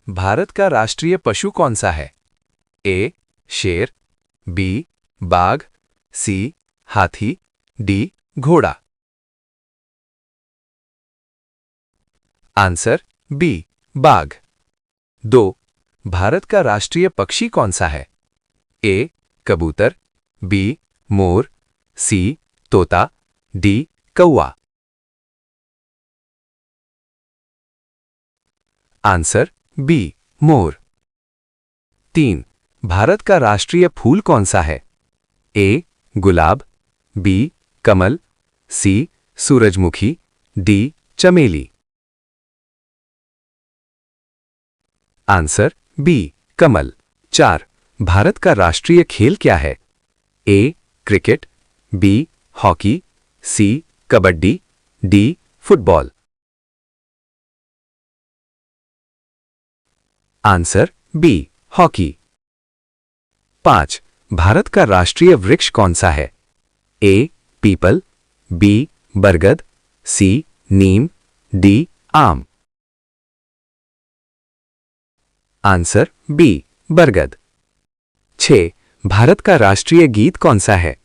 भारत का राष्ट्रीय पशु कौन सा है? ए शेर, बी बाघ, सी हाथी, डी घोड़ा। आंसर बी बाघ। 2. भारत का राष्ट्रीय पक्षी कौन सा है? ए कबूतर, बी मोर, सी तोता, डी कौवा। Answer be more. 3. भारत का राष्ट्रीय फूल कौन सा है? ए गुलाब, बी कमल, सी सूरजमुखी, डी चमेली। आंसर बी कमल। 4. भारत का राष्ट्रीय खेल क्या है? A cricket, B hockey, C kabaddi, D football. Answer B hockey. 5. भारत का राष्ट्रीय वृक्ष कौन सा है? ए पीपल, बी बरगद, सी नीम, डी आम। आंसर बी बरगद। 6. भारत का राष्ट्रीय गीत कौन सा है?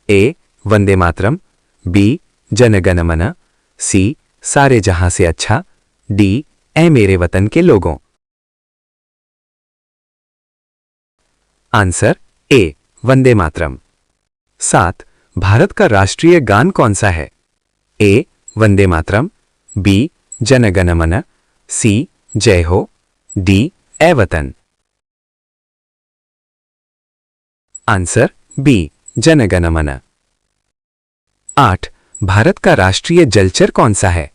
ए वंदे मातरम, बी जन गण मन, सी सारे जहां से अच्छा, डी ऐ मेरे वतन के लोगों। Answer A Vande Mataram. 7. भारत का राष्ट्रीय गान कौन सा है? ए वंदे मातरम, बी जन गण मन, सी जय हो, डी ऐ वतन। आंसर बी जन गण मन। 8. भारत का राष्ट्रीय जलचर कौन सा है?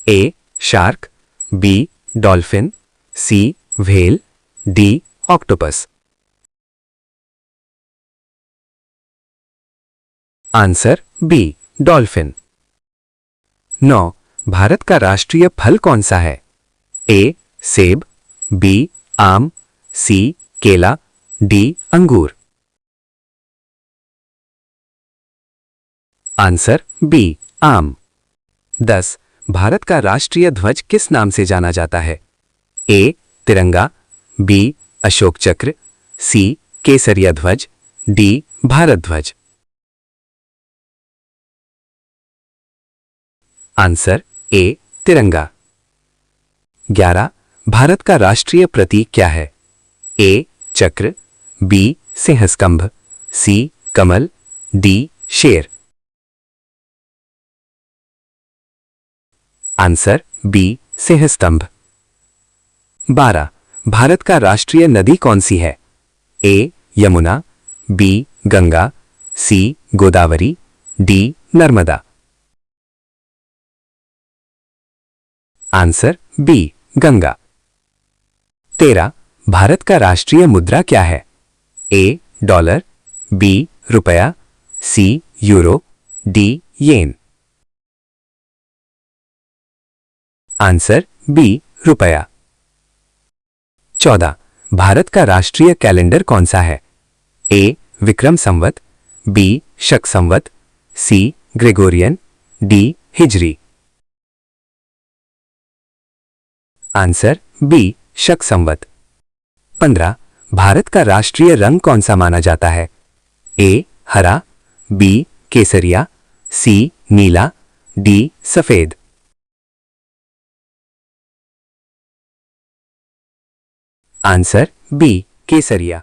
A shark, B dolphin, C whale, D octopus. Answer B dolphin. 9. Bharat का राष्ट्रीय फल कौन सा है? ए सेब, बी आम, सी केला, डी अंगूर। आंसर बी आम। 10. भारत का राष्ट्रीय ध्वज किस नाम से जाना जाता है? ए तिरंगा, बी अशोक चक्र, सी केसरिया ध्वज, डी भारत ध्वज। आंसर ए तिरंगा। 11. भारत का राष्ट्रीय प्रतीक क्या है? ए चक्र, बी सिंहस्तंभ, सी कमल, डी शेर। आंसर बी सिंहस्तंभ। 12. भारत का राष्ट्रीय नदी कौन सी है? A Yamuna, B Ganga, C Godavari, D Narmada. Answer B Ganga. 13. Bharat का राष्ट्रीय मुद्रा क्या है? ए डॉलर, बी रुपया, C euro, D yen. Answer B रुपया। 14. भारत का राष्ट्रीय कैलेंडर कौन सा है? ए विक्रम संवत, बी शक संवत, सी ग्रेगोरियन, डी हिजरी। आंसर बी शक संवत। 15. भारत का राष्ट्रीय रंग कौन सा माना जाता है? ए हरा, बी केसरिया, सी नीला, डी सफेद। आंसर बी केसरिया।